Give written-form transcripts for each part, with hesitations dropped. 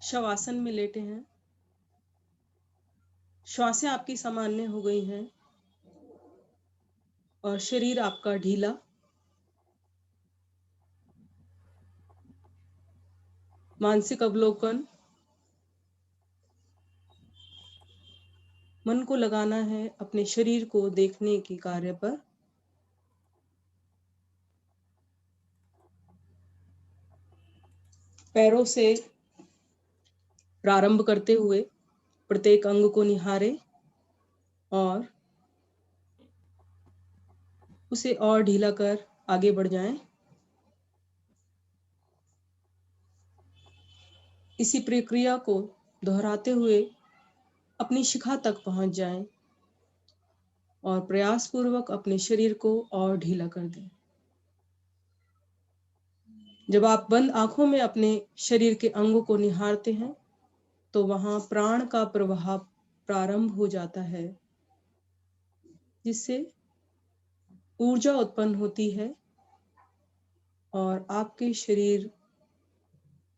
शवासन में लेटे हैं। श्वासें आपकी सामान्य हो गई हैं और शरीर आपका ढीला। मानसिक अवलोकन। मन को लगाना है अपने शरीर को देखने के कार्य पर। पैरों से प्रारंभ करते हुए प्रत्येक अंग को निहारें और उसे और ढीला कर आगे बढ़ जाएं। इसी प्रक्रिया को दोहराते हुए अपनी शिखा तक पहुंच जाएं और प्रयास पूर्वक अपने शरीर को और ढीला कर दें। जब आप बंद आंखों में अपने शरीर के अंगों को निहारते हैं तो वहां प्राण का प्रवाह प्रारंभ हो जाता है, जिससे ऊर्जा उत्पन्न होती है और आपके शरीर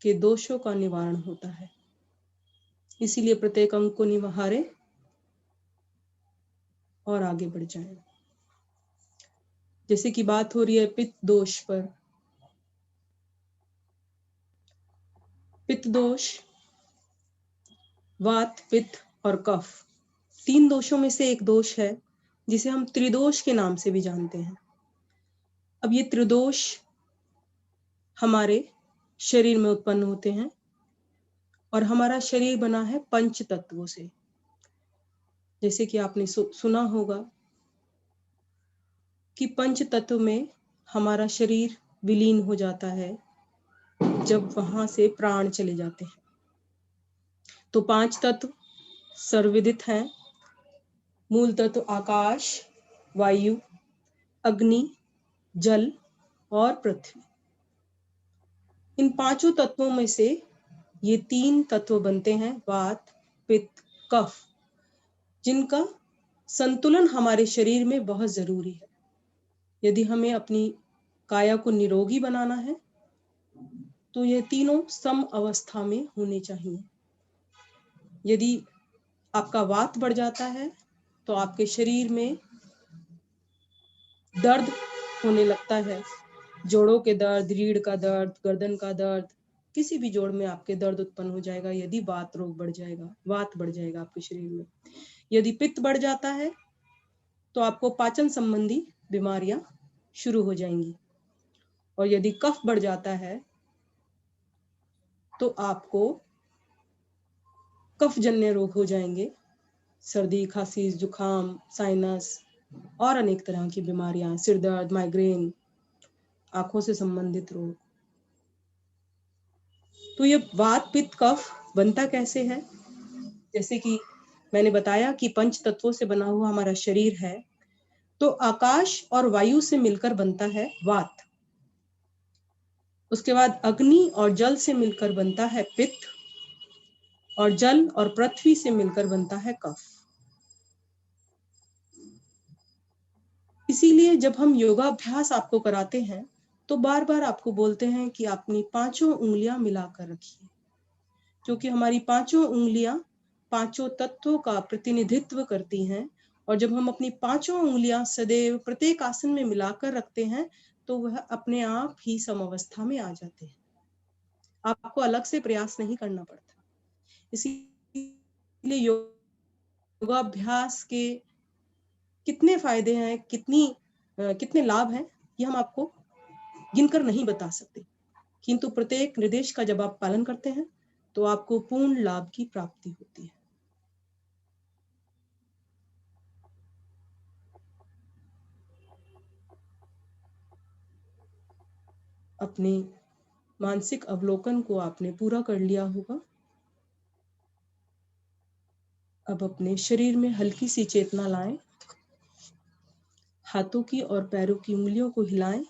के दोषों का निवारण होता है। इसीलिए प्रत्येक अंग को निहारें और आगे बढ़ जाएं। जैसे कि बात हो रही है पित्त दोष पर। पित्त दोष वात, पित्त और कफ, 3 दोषों में से एक दोष है जिसे हम त्रिदोष के नाम से भी जानते हैं। अब ये त्रिदोष हमारे शरीर में उत्पन्न होते हैं और हमारा शरीर बना है पंच तत्वों से। जैसे कि आपने सुना होगा कि पंच तत्व में हमारा शरीर विलीन हो जाता है जब वहां से प्राण चले जाते हैं। तो 5 तत्व सर्वविदित हैं। मूल तत्व आकाश, वायु, अग्नि, जल और पृथ्वी। इन 5 तत्वों में से ये 3 तत्व बनते हैं वात, पित्त, कफ, जिनका संतुलन हमारे शरीर में बहुत जरूरी है। यदि हमें अपनी काया को निरोगी बनाना है तो ये तीनों सम अवस्था में होने चाहिए। यदि आपका वात बढ़ जाता है तो आपके शरीर में दर्द होने लगता है। जोड़ों के दर्द, रीढ़ का दर्द, गर्दन का दर्द, किसी भी जोड़ में आपके दर्द उत्पन्न हो जाएगा यदि वात रोग बढ़ जाएगा, वात बढ़ जाएगा आपके शरीर में। यदि पित्त बढ़ जाता है तो आपको पाचन संबंधी बीमारियां शुरू हो जाएंगी और यदि कफ बढ़ जाता है तो आपको कफजन्य रोग हो जाएंगे। सर्दी, खांसी, जुकाम, साइनस और अनेक तरह की बीमारियां, सिर दर्द, माइग्रेन, आंखों से संबंधित रोग। तो ये वात, पित्त, कफ बनता कैसे है? जैसे कि मैंने बताया कि पंच तत्वों से बना हुआ हमारा शरीर है, तो आकाश और वायु से मिलकर बनता है वात। उसके बाद अग्नि और जल से मिलकर बनता है पित्त और जल और पृथ्वी से मिलकर बनता है कफ। इसीलिए जब हम योगाभ्यास आपको कराते हैं तो बार बार आपको बोलते हैं कि अपनी 5 उंगलियां मिलाकर रखिए, क्योंकि हमारी 5 उंगलियां 5 तत्वों का प्रतिनिधित्व करती हैं। और जब हम अपनी 5 उंगलियां सदैव प्रत्येक आसन में मिलाकर रखते हैं तो वह अपने आप ही समावस्था में आ जाते हैं। आपको अलग से प्रयास नहीं करना पड़ता। इसीलिए योगाभ्यास के कितने फायदे हैं, कितने लाभ हैं, ये हम आपको गिनकर नहीं बता सकते, किंतु प्रत्येक निर्देश का जब आप पालन करते हैं तो आपको पूर्ण लाभ की प्राप्ति होती है। अपने मानसिक अवलोकन को आपने पूरा कर लिया होगा। अब अपने शरीर में हल्की सी चेतना लाएं, हाथों की और पैरों की उंगलियों को हिलाएं,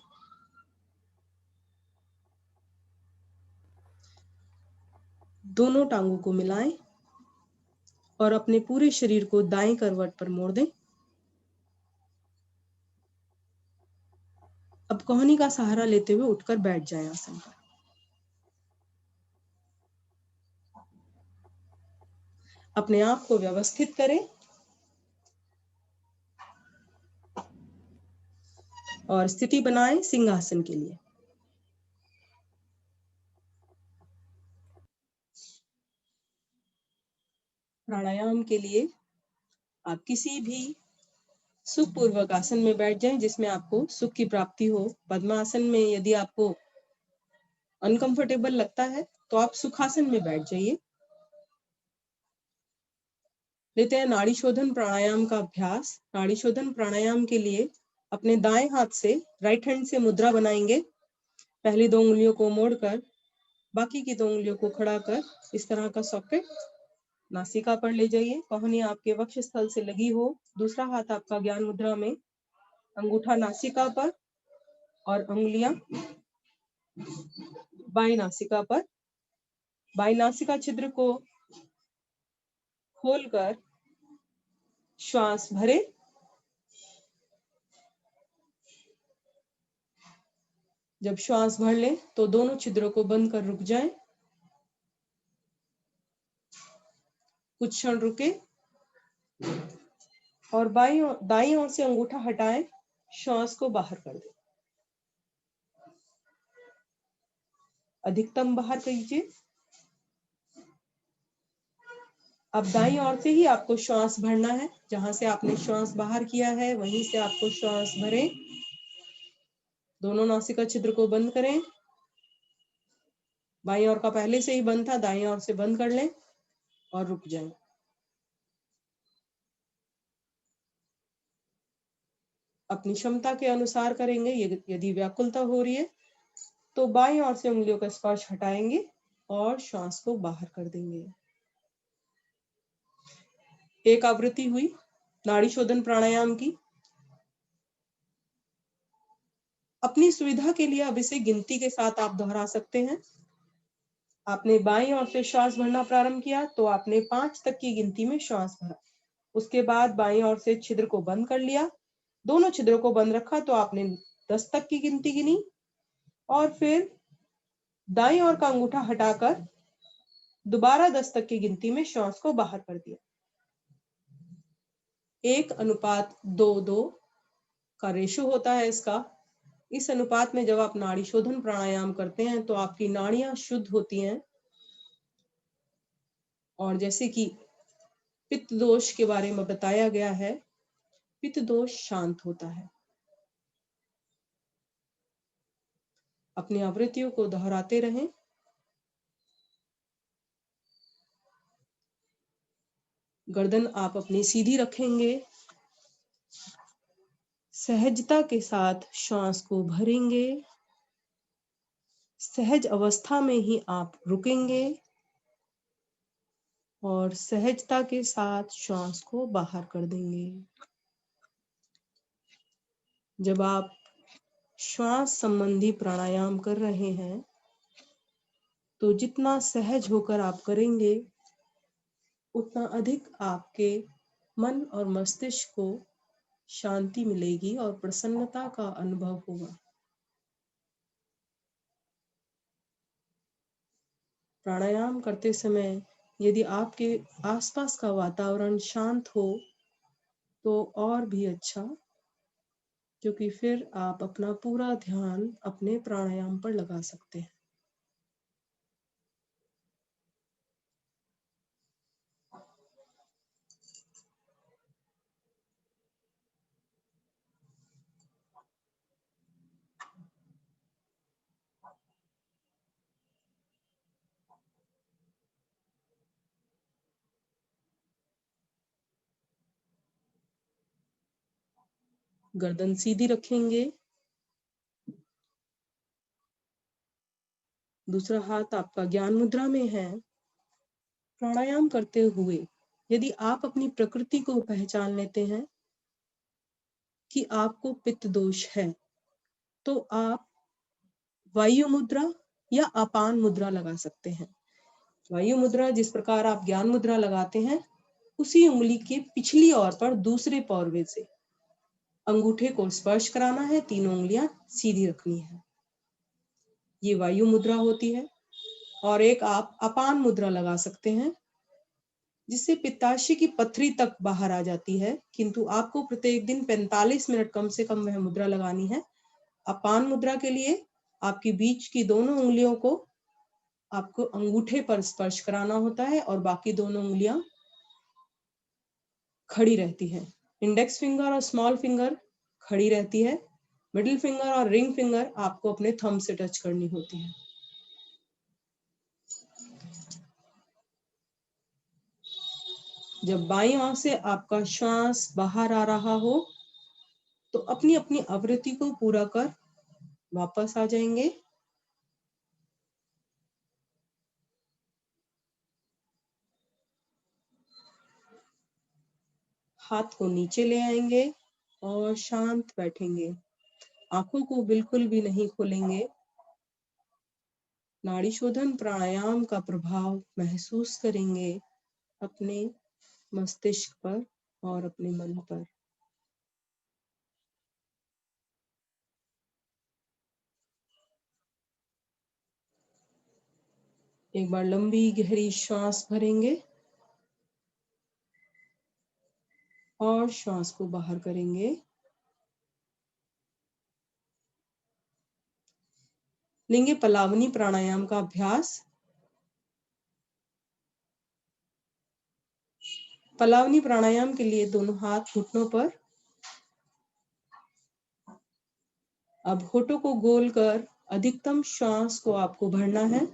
दोनों टांगों को मिलाएं और अपने पूरे शरीर को दाएं करवट पर मोड़ दें। अब कोहनी का सहारा लेते हुए उठकर बैठ जाएं आसन पर। अपने आप को व्यवस्थित करें और स्थिति बनाएं सिंहासन के लिए। प्राणायाम के लिए आप किसी भी सुखपूर्वक आसन में बैठ जाएं जिसमें आपको सुख की प्राप्ति हो। पद्मासन में यदि आपको अनकंफर्टेबल लगता है तो आप सुखासन में बैठ जाइए। लेते हैं नाड़ी शोधन प्राणायाम का अभ्यास। नाड़ी शोधन प्राणायाम के लिए अपने दाएं हाथ से, राइट हैंड से मुद्रा बनाएंगे। पहली 2 उंगलियों को मोड़कर बाकी की 2 उंगलियों को खड़ा कर इस तरह का सॉकेट नासिका पर ले जाइए। कोहनी आपके वक्ष स्थल से लगी हो। दूसरा हाथ आपका ज्ञान मुद्रा में, अंगूठा नासिका पर और उंगलियां बाई नासिका पर। बाई नासिका छिद्र को खोलकर श्वास भरे। जब श्वास भर ले तो दोनों छिद्रों को बंद कर रुक जाएं। कुछ क्षण रुके और दाईं ओर से अंगूठा हटाएं, श्वास को बाहर कर दें। अधिकतम बाहर कीजिए। अब दाईं ओर से ही आपको श्वास भरना है। जहां से आपने श्वास बाहर किया है वहीं से आपको श्वास भरें। दोनों नासिका छिद्र को बंद करें। बाईं ओर का पहले से ही बंद था, दाईं ओर से बंद कर लें और रुक जाएं। अपनी क्षमता के अनुसार करेंगे। यदि व्याकुलता हो रही है तो बाईं ओर से उंगलियों का स्पर्श हटाएंगे और श्वास को बाहर कर देंगे। एक आवृत्ति हुई नाड़ी शोधन प्राणायाम की। अपनी सुविधा के लिए अब इसे गिनती के साथ आप दोहरा सकते हैं। आपने बाईं ओर से श्वास भरना प्रारंभ किया तो आपने 5 तक की गिनती में श्वास भरा। उसके बाद बाईं ओर से छिद्र को बंद कर लिया। दोनों छिद्रों को बंद रखा तो आपने 10 तक की गिनती गिनी और फिर दाईं ओर का अंगूठा हटाकर दोबारा 10 तक की गिनती में श्वास को बाहर कर दिया। 1:2:2 का रेशो होता है इसका। इस अनुपात में जब आप नाड़ी शोधन प्राणायाम करते हैं तो आपकी नाड़ियां शुद्ध होती हैं और जैसे कि पित्त दोष के बारे में बताया गया है, पित्त दोष शांत होता है। अपनी आवृत्तियों को दोहराते रहें। गर्दन आप अपनी सीधी रखेंगे। सहजता के साथ श्वास को भरेंगे। सहज अवस्था में ही आप रुकेंगे और सहजता के साथ श्वास को बाहर कर देंगे। जब आप श्वास संबंधी प्राणायाम कर रहे हैं तो जितना सहज होकर आप करेंगे उतना अधिक आपके मन और मस्तिष्क को शांति मिलेगी और प्रसन्नता का अनुभव होगा। प्राणायाम करते समय यदि आपके आसपास का वातावरण शांत हो तो और भी अच्छा, क्योंकि फिर आप अपना पूरा ध्यान अपने प्राणायाम पर लगा सकते हैं। गर्दन सीधी रखेंगे। दूसरा हाथ आपका ज्ञान मुद्रा में है। प्राणायाम करते हुए यदि आप अपनी प्रकृति को पहचान लेते हैं कि आपको पित्त दोष है तो आप वायु मुद्रा या अपान मुद्रा लगा सकते हैं। वायु मुद्रा जिस प्रकार आप ज्ञान मुद्रा लगाते हैं उसी उंगली के पिछली ओर पर दूसरे पौरवे से अंगूठे को स्पर्श कराना है। तीनों उंगलियां सीधी रखनी है। ये वायु मुद्रा होती है। और एक आप अपान मुद्रा लगा सकते हैं जिससे पित्ताशय की पथरी तक बाहर आ जाती है, किंतु आपको प्रत्येक दिन 45 मिनट कम से कम वह मुद्रा लगानी है। अपान मुद्रा के लिए आपकी बीच की दोनों उंगलियों को आपको अंगूठे पर स्पर्श कराना होता है और बाकी दोनों उंगलियां खड़ी रहती है। इंडेक्स फिंगर और स्मॉल फिंगर खड़ी रहती है। मिडिल फिंगर और रिंग फिंगर आपको अपने थंब से टच करनी होती है। जब बाईं ओर से आपका श्वास बाहर आ रहा हो तो अपनी अपनी आवृत्ति को पूरा कर वापस आ जाएंगे। हाथ को नीचे ले आएंगे और शांत बैठेंगे। आंखों को बिल्कुल भी नहीं खोलेंगे। नाड़ी शोधन प्राणायाम का प्रभाव महसूस करेंगे अपने मस्तिष्क पर और अपने मन पर। एक बार लंबी गहरी श्वास भरेंगे और श्वास को बाहर करेंगे। लेंगे पलावनी प्राणायाम का अभ्यास। पलावनी प्राणायाम के लिए दोनों हाथ घुटनों पर। अब होठों को गोल कर अधिकतम श्वास को आपको भरना है।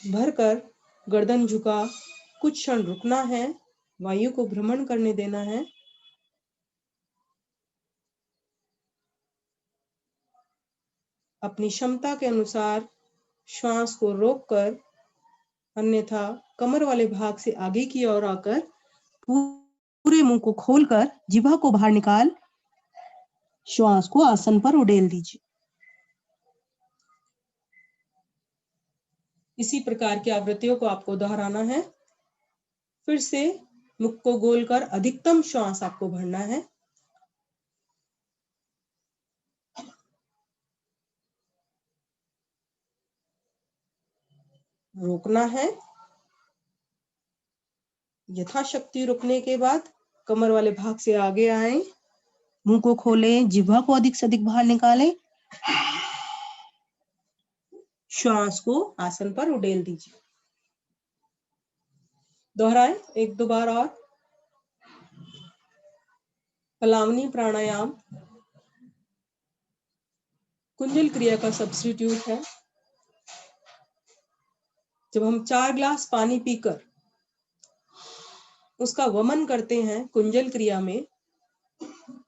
भरकर गर्दन झुका कुछ क्षण रुकना है। वायु को भ्रमण करने देना है। अपनी क्षमता के अनुसार श्वास को रोककर, अन्यथा कमर वाले भाग से आगे की ओर आकर पूरे मुंह को खोलकर जिह्वा को बाहर निकाल श्वास को आसन पर उड़ेल दीजिए। इसी प्रकार की आवृत्तियों को आपको दोहराना है। फिर से मुख को गोल कर अधिकतम श्वास आपको भरना है। रोकना है। यथाशक्ति रुकने के बाद कमर वाले भाग से आगे आए, मुंह को खोलें, जिह्वा को अधिक से अधिक बाहर निकालें, श्वास को आसन पर उड़ेल दीजिए। दोहराएं एक दो बार और। पलावनी प्राणायाम कुंजल क्रिया का सब्स्टिट्यूट है। जब हम 4 ग्लास पानी पीकर उसका वमन करते हैं कुंजल क्रिया में,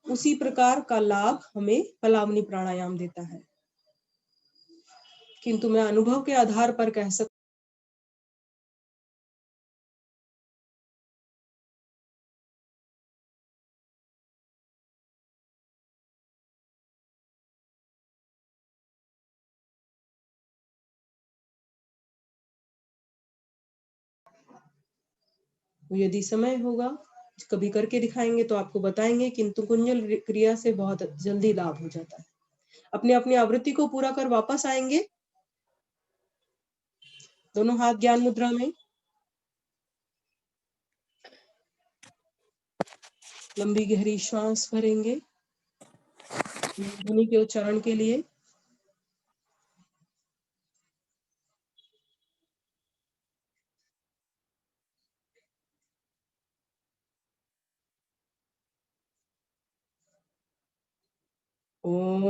उसी प्रकार का लाभ हमें पलावनी प्राणायाम देता है। किंतु मैं अनुभव के आधार पर कह सकती हूँ, यदि समय होगा कभी करके दिखाएंगे तो आपको बताएंगे, किंतु कुंजल क्रिया से बहुत जल्दी लाभ हो जाता है। अपने अपनी आवृत्ति को पूरा कर वापस आएंगे। दोनों हाथ ज्ञान मुद्रा में। लंबी गहरी श्वास भरेंगे ध्वनि के उच्चारण के लिए। ओम